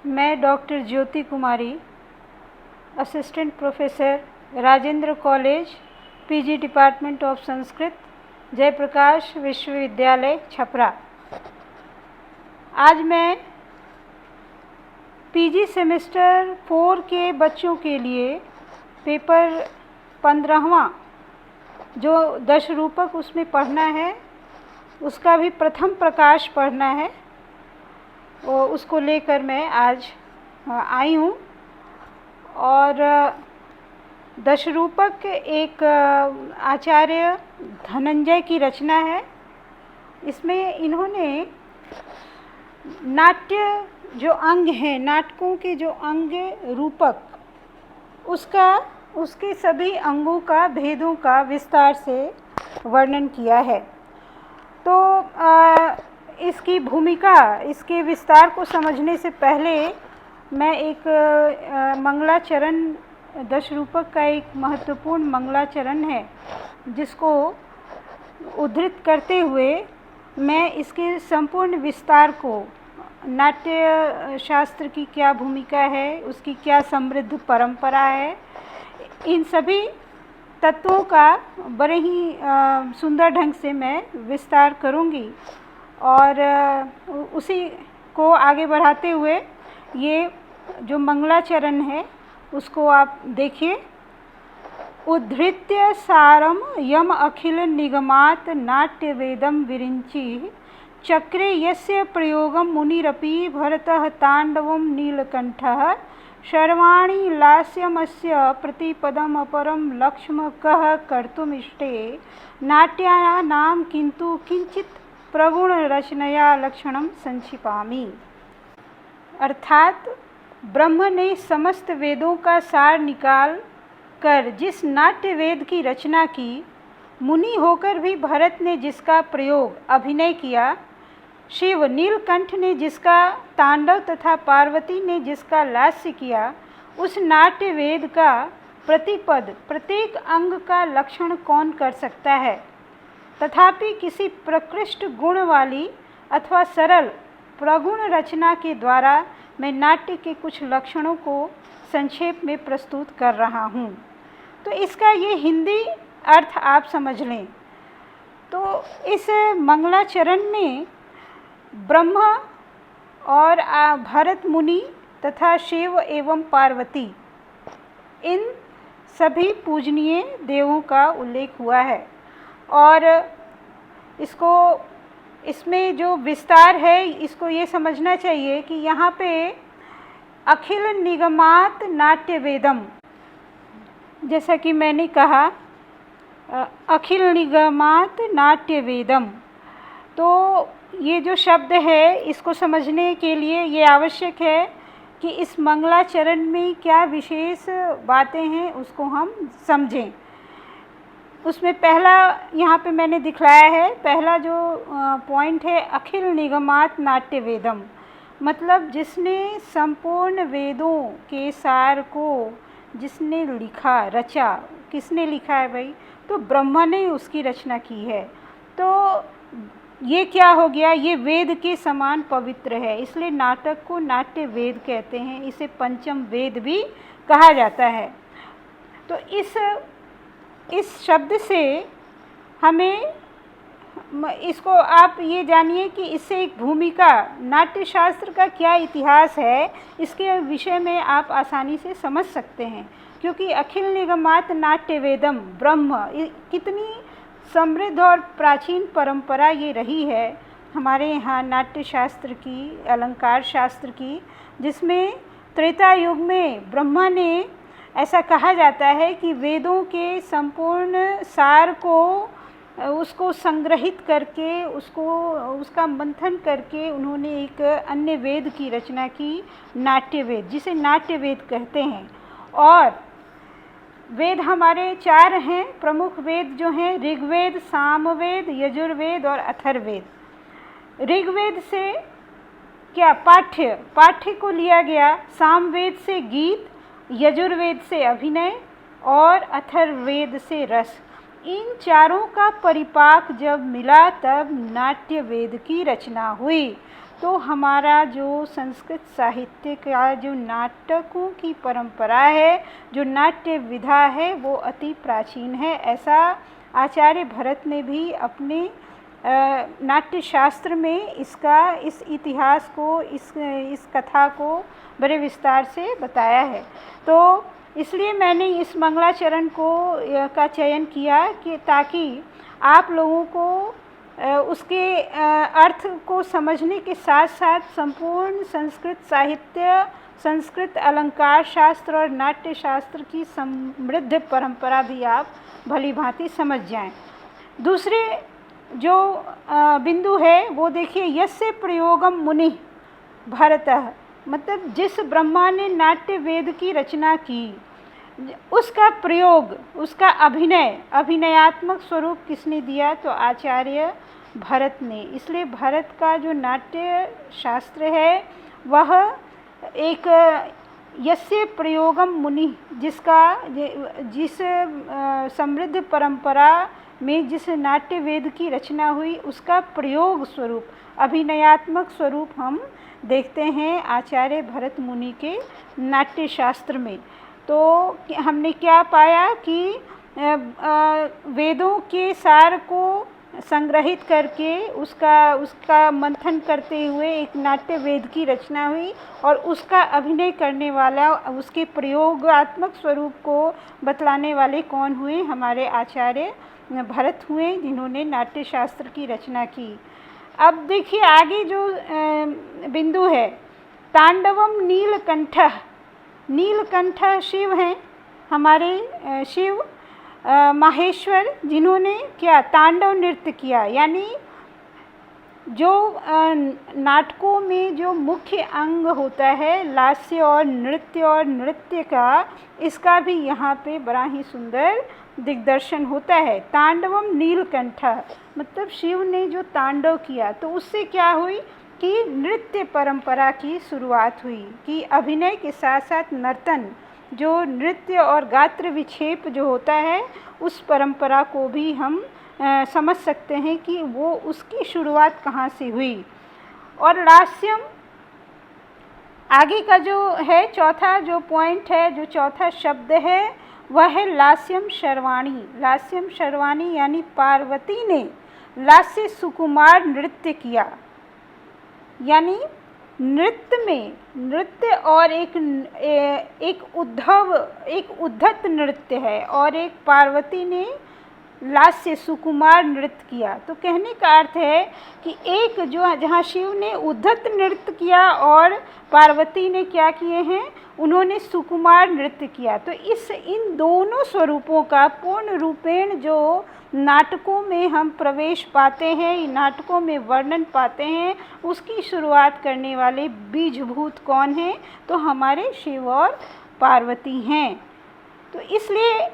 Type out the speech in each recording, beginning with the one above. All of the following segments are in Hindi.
मैं doctor Jyoti Kumari, assistant professor, Rajendra college, PG department of Sanskrit, Jayaprakash विश्वविद्यालय, छपरा। आज मैं पीजी सेमेस्टर 4 के बच्चों के लिए पेपर 15वां जो दशरूपक उसमें पढ़ना है, उसका भी प्रथम प्रकाश पढ़ना है, और उसको लेकर मैं आज आई हूँ। और दशरूपक एक आचार्य धनंजय की रचना है। इसमें इन्होंने नाट्य जो अंग हैं, नाटकों के जो अंग रूपक, उसके सभी अंगों का, भेदों का विस्तार से वर्णन किया है। तो इसकी भूमिका, इसके विस्तार को समझने से पहले मैं एक मंगलाचरण, दशरूपक का एक महत्वपूर्ण मंगलाचरण है, जिसको उद्धृत करते हुए मैं इसके संपूर्ण विस्तार को, नाट्य शास्त्र की क्या भूमिका है, उसकी क्या समृद्ध परंपरा है, इन सभी तत्वों का बड़े ही सुंदर ढंग से मैं विस्तार करूंगी। और उसी को आगे बढ़ाते हुए ये जो मंगलाचरण है उसको आप देखिए। उद्धृत्य सारम यम अखिल निगमात नाट्य वेदम विरिंचि चक्रे यस्य प्रयोगम मुनिरपि भरतः तांडवम नीलकंठः सर्वाणि लास्यमस्य प्रतिपदम अपरम लक्ष्म कः कर्तुमिष्टे नाट्यानां किंतु किंचित प्रगुण रचनया लक्षणम संक्षिपामि। अर्थात ब्रह्म ने समस्त वेदों का सार निकाल कर जिस नाट्य वेद की रचना की, मुनि होकर भी भरत ने जिसका प्रयोग, अभिनय किया, शिव नीलकंठ ने जिसका तांडव तथा पार्वती ने जिसका लास्य किया, उस नाट्य वेद का प्रतिपद, प्रत्येक अंग का लक्षण कौन कर सकता है। तथापि किसी प्रकृष्ट गुण वाली अथवा सरल प्रगुण रचना के द्वारा मैं नाट्य के कुछ लक्षणों को संक्षेप में प्रस्तुत कर रहा हूँ। तो इसका ये हिंदी अर्थ आप समझ लें। तो इस मंगलाचरण में ब्रह्मा और भरत मुनि तथा शिव एवं पार्वती, इन सभी पूजनीय देवों का उल्लेख हुआ है। और इसमें जो विस्तार है, इसको ये समझना चाहिए कि यहाँ पे अखिल निगमात नाट्य वेदम, जैसा कि मैंने कहा, अखिल निगमात नाट्य वेदम, तो ये जो शब्द है, इसको समझने के लिए ये आवश्यक है कि इस मंगलाचरण में क्या विशेष बातें हैं उसको हम समझें। उसमें पहला यहाँ पे मैंने दिखलाया है, पहला जो पॉइंट है, अखिल निगमात नाट्य वेदम, मतलब जिसने संपूर्ण वेदों के सार को जिसने लिखा, रचा। किसने लिखा है भाई? तो ब्रह्मा ने उसकी रचना की है। तो ये क्या हो गया? ये वेद के समान पवित्र है, इसलिए नाटक को नाट्य वेद कहते हैं। इसे पंचम वेद भी कहा जाता है। तो इस शब्द से हमें, इसको आप ये जानिए कि इससे एक भूमिका, नाट्य शास्त्र का क्या इतिहास है, इसके विषय में आप आसानी से समझ सकते हैं। क्योंकि अखिल निगमात नाट्य वेदम, ब्रह्म, कितनी समृद्ध और प्राचीन परंपरा ये रही है हमारे यहाँ नाट्य शास्त्र की, अलंकार शास्त्र की, जिसमें त्रेता युग में ब्रह्मा ने, ऐसा कहा जाता है कि वेदों के संपूर्ण सार को, उसको संग्रहित करके, उसका मंथन करके उन्होंने एक अन्य वेद की रचना की, नाट्य वेद, जिसे नाट्य वेद कहते हैं। और वेद हमारे 4 हैं प्रमुख वेद, जो हैं ऋग्वेद, सामवेद, यजुर्वेद और अथर्ववेद। ऋग्वेद से क्या पाठ्य को लिया गया, सामवेद से गीत, यजुर्वेद से अभिनय और अथर्ववेद से रस। इन चारों का परिपाक जब मिला तब नाट्य वेद की रचना हुई। तो हमारा जो संस्कृत साहित्य का जो नाटकों की परंपरा है, जो नाट्य विधा है, वो अति प्राचीन है। ऐसा आचार्य भरत ने भी अपने नाट्य शास्त्र में इस इतिहास को, इस कथा को बड़े विस्तार से बताया है। तो इसलिए मैंने इस मंगलाचरण का चयन किया कि ताकि आप लोगों को उसके अर्थ को समझने के साथ साथ संपूर्ण संस्कृत साहित्य, संस्कृत अलंकार शास्त्र और नाट्य शास्त्र की समृद्ध परंपरा भी आप भली भांति समझ जाएं। दूसरे जो बिंदु है वो देखिए, यस्य प्रयोगम मुनि भरतः, मतलब जिस ब्रह्मा ने नाट्य वेद की रचना की, उसका प्रयोग, उसका अभिनयात्मक स्वरूप किसने दिया? तो आचार्य भरत ने। इसलिए भरत का जो नाट्य शास्त्र है वह एक यस्य प्रयोगम मुनि, जिस समृद्ध परंपरा में जिस नाट्य वेद की रचना हुई, उसका प्रयोग स्वरूप, अभिनयात्मक स्वरूप हम देखते हैं आचार्य भरत मुनि के नाट्य शास्त्र में। तो हमने क्या पाया कि वेदों के सार को संग्रहित करके उसका मंथन करते हुए एक नाट्य वेद की रचना हुई, और उसका अभिनय करने वाला, उसके प्रयोगात्मक स्वरूप को बतलाने वाले कौन हुए? हमारे आचार्य भरत हुए, जिन्होंने नाट्य शास्त्र की रचना की। अब देखिए आगे जो बिंदु है, तांडवम नीलकंठ। नीलकंठ शिव हैं, हमारे शिव माहेश्वर, जिन्होंने क्या? तांडव नृत्य किया। यानी जो नाटकों में जो मुख्य अंग होता है लास्य और नृत्य का, इसका भी यहाँ पे बड़ा ही सुंदर दिग्दर्शन होता है। तांडवम नीलकंठ, मतलब शिव ने जो तांडव किया, तो उससे क्या हुई कि नृत्य परंपरा की शुरुआत हुई, कि अभिनय के साथ साथ नर्तन, जो नृत्य और गात्र विक्षेप जो होता है, उस परंपरा को भी हम समझ सकते हैं कि वो उसकी शुरुआत कहाँ से हुई। और लास्यम, आगे का जो है चौथा जो पॉइंट है, जो चौथा शब्द है, वह है लास्यम शर्वाणी। लास्यम शर्वाणी यानी पार्वती ने लास्य सुकुमार नृत्य किया। यानी नृत्य और एक उद्धत नृत्य है, और एक पार्वती ने लास्य सुकुमार नृत्य किया। तो कहने का अर्थ है कि एक जो जहाँ शिव ने उद्धत नृत्य किया और पार्वती ने क्या किए हैं? उन्होंने सुकुमार नृत्य किया। तो इन दोनों स्वरूपों का पूर्ण रूपेण जो नाटकों में हम प्रवेश पाते हैं, नाटकों में वर्णन पाते हैं, उसकी शुरुआत करने वाले बीजभूत कौन हैं? तो हमारे शिव और पार्वती हैं। तो इसलिए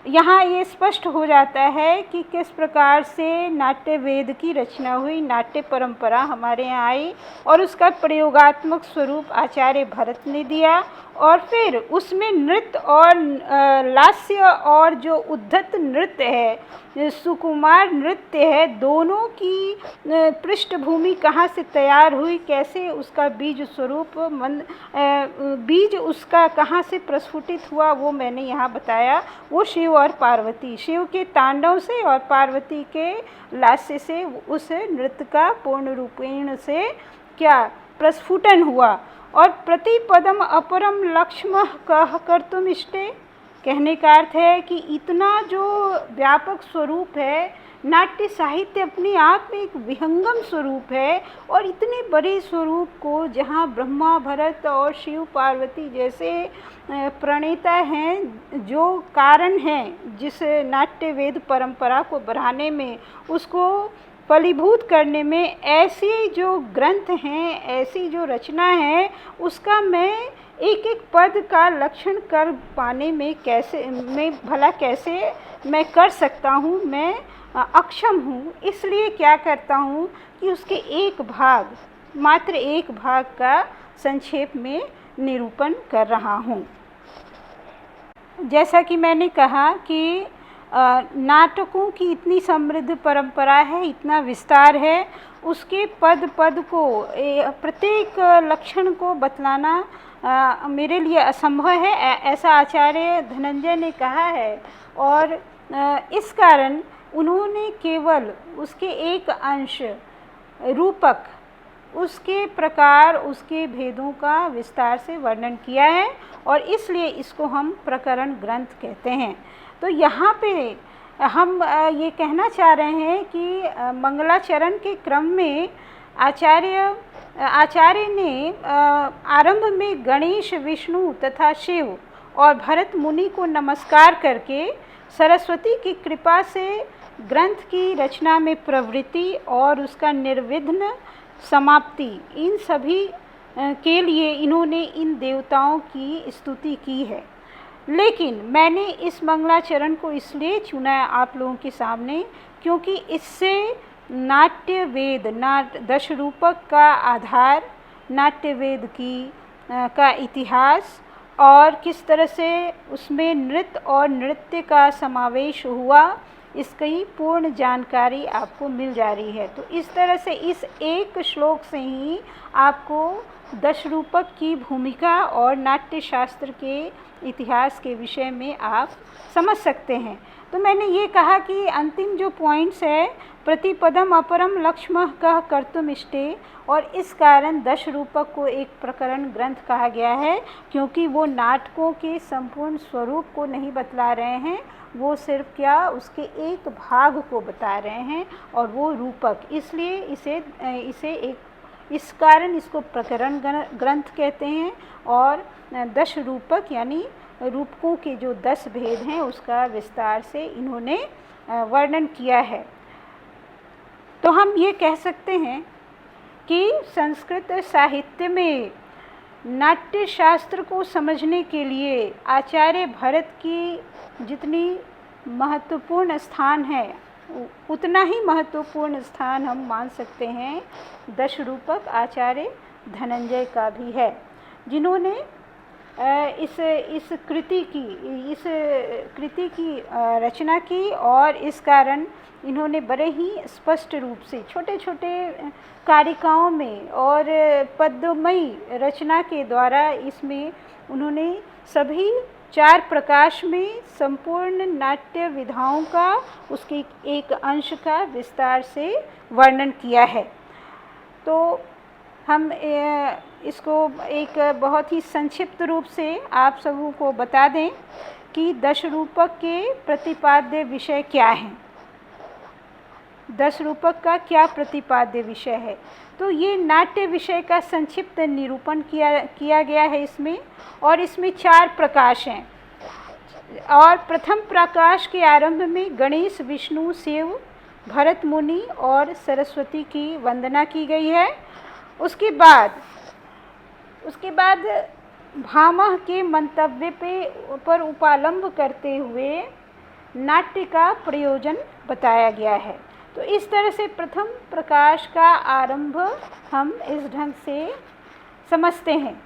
यहाँ ये स्पष्ट हो जाता है कि किस प्रकार से नाट्य वेद की रचना हुई, नाट्य परंपरा हमारे यहाँ आई, और उसका प्रयोगात्मक स्वरूप आचार्य भरत ने दिया, और फिर उसमें नृत्य और लास्य और जो उद्धत नृत्य है, सुकुमार नृत्य है, दोनों की पृष्ठभूमि कहाँ से तैयार हुई, कैसे उसका बीज स्वरूप बीज उसका कहाँ से प्रस्फुटित हुआ, वो मैंने यहाँ बताया। वो शिव और पार्वती, शिव के तांडव से और पार्वती के लास्य से उस नृत्य का पूर्ण रूपेण से क्या प्रस्फुटन हुआ। और प्रतिपदम अपरम लक्ष्म कह कर्तुम इष्टे, कहने का अर्थ है कि इतना जो व्यापक स्वरूप है, नाट्य साहित्य अपने आप में एक विहंगम स्वरूप है, और इतने बड़े स्वरूप को जहाँ ब्रह्मा भरत और शिव पार्वती जैसे प्रणेता हैं, जो कारण हैं जिस नाट्य वेद परंपरा को बढ़ाने में, उसको फलीभूत करने में, ऐसी जो ग्रंथ हैं, ऐसी जो रचना है, उसका मैं एक एक पद का लक्षण कर पाने में कैसे मैं कर सकता हूँ, मैं अक्षम हूँ। इसलिए क्या करता हूँ कि उसके मात्र एक भाग का संक्षेप में निरूपण कर रहा हूँ। जैसा कि मैंने कहा कि नाटकों की इतनी समृद्ध परंपरा है, इतना विस्तार है, उसके पद पद को प्रत्येक लक्षण को बतलाना मेरे लिए असंभव है, ऐसा आचार्य धनंजय ने कहा है। और इस कारण उन्होंने केवल उसके एक अंश रूपक, उसके प्रकार, उसके भेदों का विस्तार से वर्णन किया है और इसलिए इसको हम प्रकरण ग्रंथ कहते हैं। तो यहाँ पे हम ये कहना चाह रहे हैं कि मंगलाचरण के क्रम में आचार्य ने आरंभ में गणेश, विष्णु तथा शिव और भरत मुनि को नमस्कार करके सरस्वती की कृपा से ग्रंथ की रचना में प्रवृत्ति और उसका निर्विघ्न समाप्ति, इन सभी के लिए इन्होंने इन देवताओं की स्तुति की है। लेकिन मैंने इस मंगलाचरण को इसलिए चुना है आप लोगों के सामने क्योंकि इससे नाट्य वेद, दश रूपक का आधार, नाट्य वेद का इतिहास और किस तरह से उसमें नृत्य और नृत्य का समावेश हुआ, इसकी पूर्ण जानकारी आपको मिल जा रही है। तो इस तरह से इस एक श्लोक से ही आपको दश रूपक की भूमिका और नाट्य शास्त्र के इतिहास के विषय में आप समझ सकते हैं। तो मैंने ये कहा कि अंतिम जो पॉइंट्स है, प्रतिपदम अपरम लक्ष्मः कह कर्तुम इष्टे, और इस कारण दश रूपक को एक प्रकरण ग्रंथ कहा गया है क्योंकि वो नाटकों के संपूर्ण स्वरूप को नहीं बतला रहे हैं, वो सिर्फ क्या उसके एक भाग को बता रहे हैं और वो रूपक, इसलिए इसे इस कारण इसको प्रकरण ग्रंथ कहते हैं। और दश रूपक यानी रूपकों के जो 10 भेद हैं उसका विस्तार से इन्होंने वर्णन किया है। तो हम ये कह सकते हैं कि संस्कृत साहित्य में नाट्य शास्त्र को समझने के लिए आचार्य भरत की जितनी महत्वपूर्ण स्थान है उतना ही महत्वपूर्ण स्थान हम मान सकते हैं दश रूपक आचार्य धनंजय का भी है, जिन्होंने इस कृति की रचना की और इस कारण इन्होंने बड़े ही स्पष्ट रूप से छोटे छोटे कारिकाओं में और पद्यमयी रचना के द्वारा इसमें उन्होंने सभी 4 प्रकाश में संपूर्ण नाट्य विधाओं का उसके एक अंश का विस्तार से वर्णन किया है। तो हम इसको एक बहुत ही संक्षिप्त रूप से आप सबों को बता दें कि दश रूपक के प्रतिपाद्य विषय क्या हैं, दश रूपक का क्या प्रतिपाद्य विषय है। तो ये नाट्य विषय का संक्षिप्त निरूपण किया गया है इसमें, और इसमें 4 प्रकाश हैं। और प्रथम प्रकाश के आरंभ में गणेश, विष्णु, शिव, भरत मुनि और सरस्वती की वंदना की गई है। उसके बाद भामह के मंतव्य पर उपालंब करते हुए नाट्य का प्रयोजन बताया गया है। तो इस तरह से प्रथम प्रकाश का आरंभ हम इस ढंग से समझते हैं।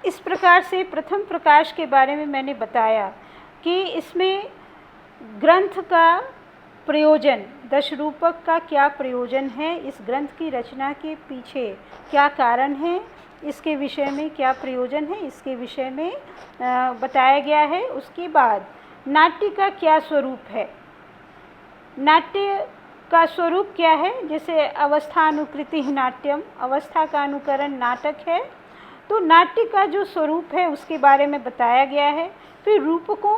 इस प्रकार से प्रथम प्रकाश के बारे में मैंने बताया कि इसमें ग्रंथ का प्रयोजन, दश रूपक का क्या प्रयोजन है, इस ग्रंथ की रचना के पीछे क्या कारण है, इसके विषय में क्या प्रयोजन है, इसके विषय में बताया गया है। उसके बाद नाट्य का क्या स्वरूप है, नाट्य का स्वरूप क्या है, जैसे अवस्थानुकृति नाट्यम, अवस्था का अनुकरण नाटक है, तो नाट्य का जो स्वरूप है उसके बारे में बताया गया है। फिर रूपकों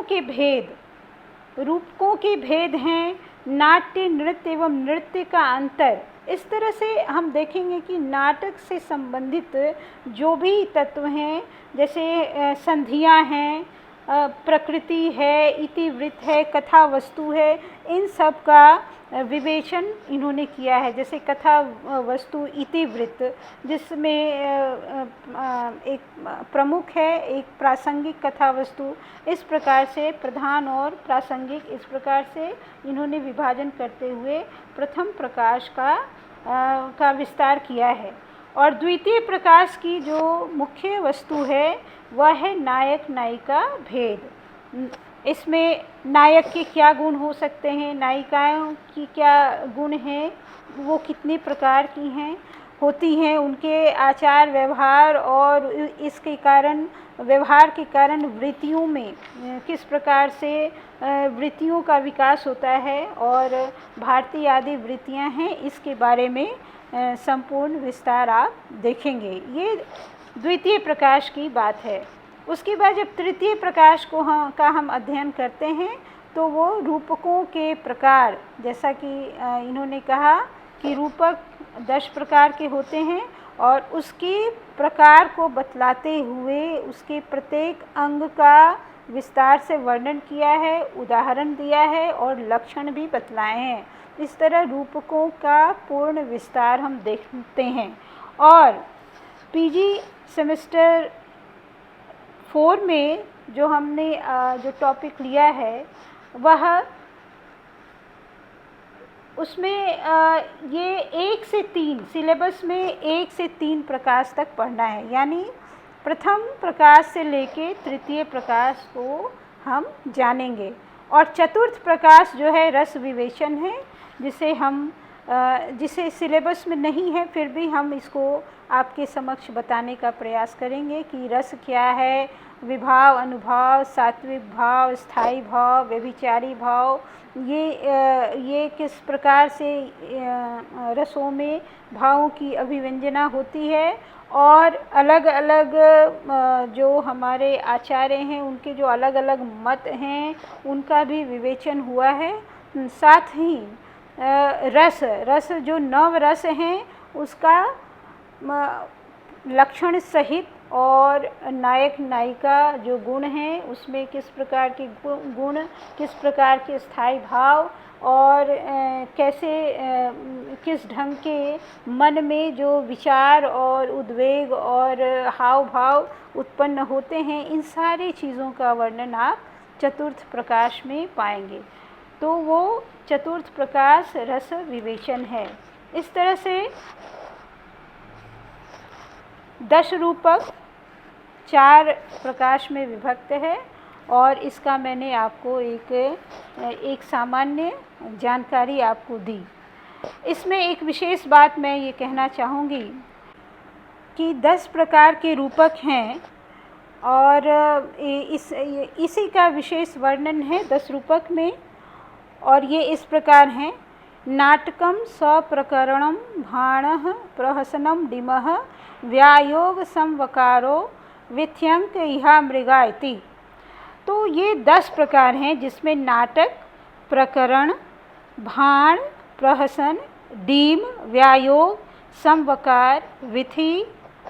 के भेद हैं, नाट्य, नृत्य एवं नृत्य का अंतर। इस तरह से हम देखेंगे कि नाटक से संबंधित जो भी तत्व हैं, जैसे संधियां हैं, प्रकृति है, इतिवृत्त है, कथा वस्तु है, इन सब का विवेचन इन्होंने किया है। जैसे कथा वस्तु इतिवृत्त, जिसमें एक प्रमुख है, एक प्रासंगिक कथा वस्तु, इस प्रकार से प्रधान और प्रासंगिक, इस प्रकार से इन्होंने विभाजन करते हुए प्रथम प्रकाश का विस्तार किया है। और द्वितीय प्रकाश की जो मुख्य वस्तु है वह है नायक नायिका भेद। इसमें नायक के क्या गुण हो सकते हैं, नायिकाओं की क्या गुण हैं, वो कितने प्रकार की हैं होती हैं, उनके आचार व्यवहार और इसके कारण व्यवहार के कारण वृत्तियों में किस प्रकार से वृत्तियों का विकास होता है और भारतीय आदि वृत्तियां हैं, इसके बारे में संपूर्ण विस्तार आप देखेंगे। ये द्वितीय प्रकाश की बात है। उसके बाद जब तृतीय प्रकाश का हम अध्ययन करते हैं तो वो रूपकों के प्रकार, जैसा कि इन्होंने कहा कि रूपक 10 प्रकार के होते हैं और उसके प्रकार को बतलाते हुए उसके प्रत्येक अंग का विस्तार से वर्णन किया है, उदाहरण दिया है और लक्षण भी बतलाए हैं। इस तरह रूपकों का पूर्ण विस्तार हम देखते हैं। और पीजी सेमेस्टर 4 में जो हमने जो टॉपिक लिया है वह उसमें ये 1 से 3 सिलेबस में 1 से 3 प्रकाश तक पढ़ना है, यानी प्रथम प्रकाश से लेके तृतीय प्रकाश को हम जानेंगे। और चतुर्थ प्रकाश जो है रस विवेचन है, जिसे सिलेबस में नहीं है फिर भी हम इसको आपके समक्ष बताने का प्रयास करेंगे कि रस क्या है, विभाव, अनुभाव, सात्विक भाव, स्थायी भाव, व्यभिचारी भाव, ये किस प्रकार से रसों में भावों की अभिव्यंजना होती है और अलग अलग जो हमारे आचार्य हैं उनके जो अलग अलग मत हैं उनका भी विवेचन हुआ है। साथ ही रस जो नव रस हैं उसका लक्षण सहित और नायक नायिका जो गुण हैं उसमें किस प्रकार के गुण, किस प्रकार के स्थायी भाव और कैसे किस ढंग के मन में जो विचार और उद्वेग और हाव भाव उत्पन्न होते हैं, इन सारी चीज़ों का वर्णन आप चतुर्थ प्रकाश में पाएंगे। तो वो चतुर्थ प्रकाश रस विवेचन है। इस तरह से 10 रूपक 4 प्रकाश में विभक्त है और इसका मैंने आपको एक सामान्य जानकारी आपको दी। इसमें एक विशेष बात मैं ये कहना चाहूँगी कि 10 प्रकार के रूपक हैं और इसी का विशेष वर्णन है 10 रूपक में, और ये इस प्रकार हैं। नाटकम सप्रकरणम भाणः प्रहसनम डिमः व्यायोग संवकारो विथ्यंक इहा मृगा इति। तो ये 10 प्रकार हैं जिसमें नाटक, प्रकरण, भाण, प्रहसन, डीम, व्यायोग, संवकार, विधि,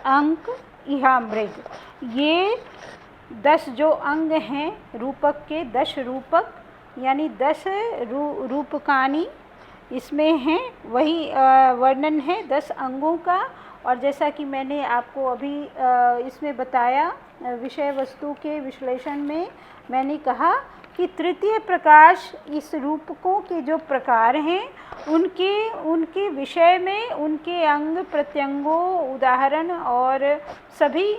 अंक, इहा मृग, ये 10 जो अंग हैं रूपक के, 10 रूपक यानी 10 रूपकानी इसमें हैं, वही वर्णन है 10 अंगों का। और जैसा कि मैंने आपको अभी इसमें बताया विषय वस्तु के विश्लेषण में, मैंने कहा कि तृतीय प्रकाश इस रूपकों के जो प्रकार हैं उनके विषय में उनके अंग प्रत्यंगों, उदाहरण और सभी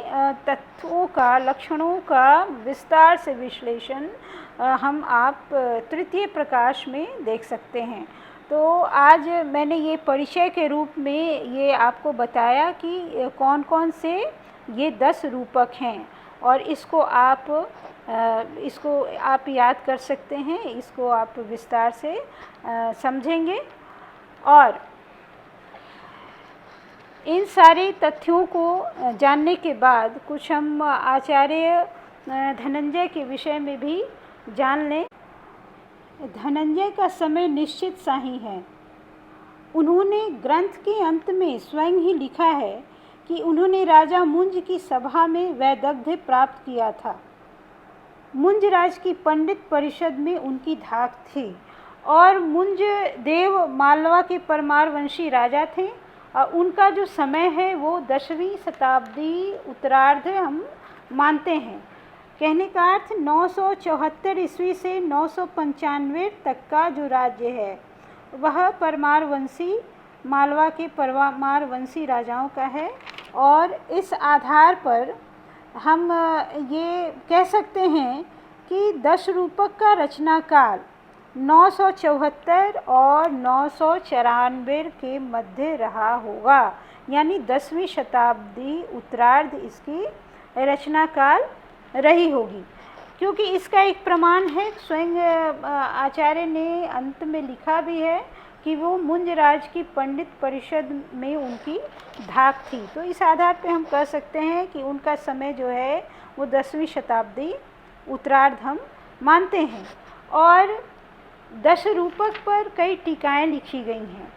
तत्वों का, लक्षणों का विस्तार से विश्लेषण आप तृतीय प्रकाश में देख सकते हैं। तो आज मैंने ये परिचय के रूप में ये आपको बताया कि कौन कौन से ये 10 रूपक हैं और इसको आप याद कर सकते हैं, इसको आप विस्तार से समझेंगे। और इन सारे तथ्यों को जानने के बाद कुछ हम आचार्य धनंजय के विषय में भी जान लें। धनंजय का समय निश्चित सा ही है। उन्होंने ग्रंथ के अंत में स्वयं ही लिखा है कि उन्होंने राजा मुंज की सभा में वैदग्ध्य प्राप्त किया था। मुंज राज की पंडित परिषद में उनकी धाक थी और मुंज देव मालवा के परमारवंशी राजा थे और उनका जो समय है वो 10वीं शताब्दी उत्तरार्ध हम मानते हैं। कहने का अर्थ 974 ईस्वी से 995 तक का जो राज्य है वह परमारवंशी, मालवा के परमारवंशी राजाओं का है। और इस आधार पर हम ये कह सकते हैं कि 10 रूपक का रचना काल 974 और 994 के मध्य रहा होगा, यानी 10वीं शताब्दी उत्तरार्ध इसकी रचना काल रही होगी। क्योंकि इसका एक प्रमाण है, स्वयं आचार्य ने अंत में लिखा भी है कि वो मुंजराज की पंडित परिषद में उनकी धाक थी। तो इस आधार पे हम कह सकते हैं कि उनका समय जो है वो 10वीं शताब्दी उत्तरार्ध हम मानते हैं। और 10 रूपक पर कई टीकाएँ लिखी गई हैं,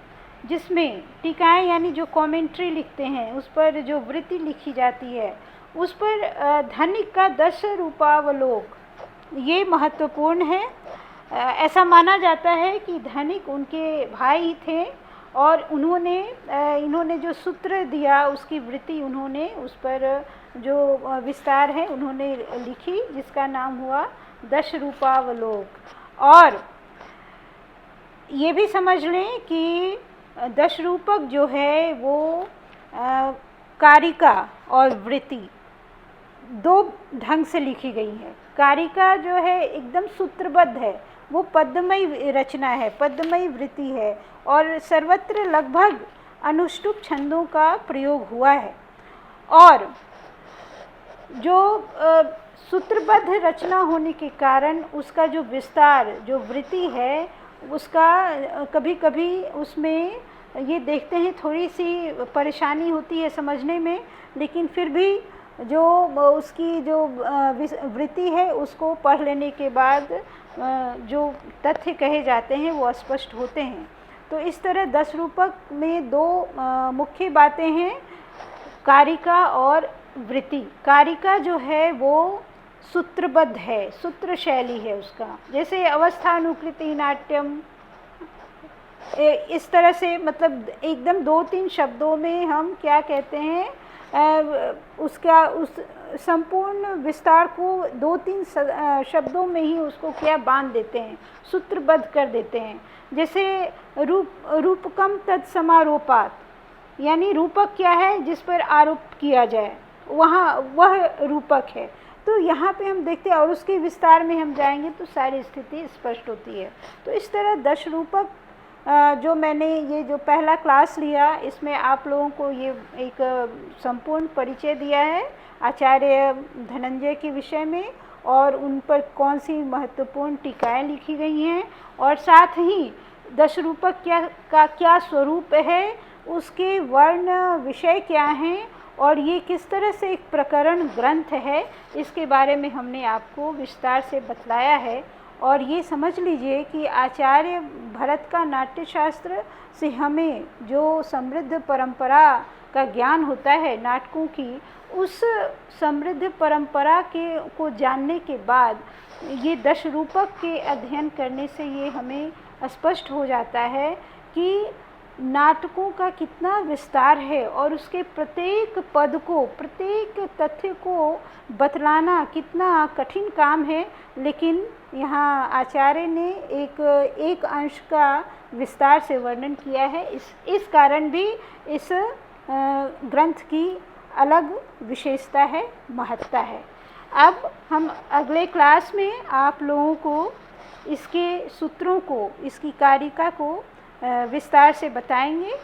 जिसमें टीकाएँ यानी जो कमेंट्री लिखते हैं उस पर जो वृत्ति लिखी जाती है उस पर धनिक का 10 रूपावलोक ये महत्वपूर्ण है। ऐसा माना जाता है कि धनिक उनके भाई थे और इन्होंने जो सूत्र दिया उसकी वृत्ति उन्होंने उस पर जो विस्तार है उन्होंने लिखी, जिसका नाम हुआ 10 रूपावलोक। और ये भी समझ लें कि 10 रूपक जो है वो कारिका और वृत्ति दो ढंग से लिखी गई है। कारिका जो है एकदम सूत्रबद्ध है, वो पद्यमयी रचना है, पद्यमयी वृत्ति है और सर्वत्र लगभग अनुष्टुप छंदों का प्रयोग हुआ है। और जो सूत्रबद्ध रचना होने के कारण उसका जो विस्तार जो वृत्ति है उसका कभी कभी उसमें ये देखते हैं थोड़ी सी परेशानी होती है समझने में, लेकिन फिर भी जो उसकी जो वृत्ति है उसको पढ़ लेने के बाद जो तथ्य कहे जाते हैं वो स्पष्ट होते हैं। तो इस तरह 10 रूपक में दो मुख्य बातें हैं, कारिका और वृत्ति। कारिका जो है वो सूत्रबद्ध है, सूत्र शैली है उसका, जैसे अवस्थानुकृति नाट्यम, इस तरह से मतलब एकदम 2-3 शब्दों में हम क्या कहते हैं उसका उस संपूर्ण विस्तार को 2-3 शब्दों में ही उसको क्या बांध देते हैं, सूत्रबद्ध कर देते हैं। जैसे रूपकम तत्समारोपात, यानी रूपक क्या है जिस पर आरोप किया जाए, वहाँ वह रूपक है। तो यहाँ पे हम देखते हैं और उसके विस्तार में हम जाएंगे तो सारी स्थिति स्पष्ट होती है। तो इस तरह 10 रूपक जो मैंने ये जो पहला क्लास लिया इसमें आप लोगों को ये एक संपूर्ण परिचय दिया है आचार्य धनंजय के विषय में और उन पर कौन सी महत्वपूर्ण टीकाएँ लिखी गई हैं और साथ ही 10 रूपक का क्या स्वरूप है, उसके वर्ण विषय क्या हैं और ये किस तरह से एक प्रकरण ग्रंथ है, इसके बारे में हमने आपको विस्तार से बतलाया है। और ये समझ लीजिए कि आचार्य भरत का नाट्यशास्त्र से हमें जो समृद्ध परंपरा का ज्ञान होता है नाटकों की, उस समृद्ध परंपरा को जानने के बाद ये 10 रूपक के अध्ययन करने से ये हमें स्पष्ट हो जाता है कि नाटकों का कितना विस्तार है और उसके प्रत्येक पद को, प्रत्येक तथ्य को बतलाना कितना कठिन काम है। लेकिन यहाँ आचार्य ने एक अंश का विस्तार से वर्णन किया है। इस कारण भी इस ग्रंथ की अलग विशेषता है, महत्ता है। अब हम अगले क्लास में आप लोगों को इसके सूत्रों को, इसकी कारिका को विस्तार से बताएंगे।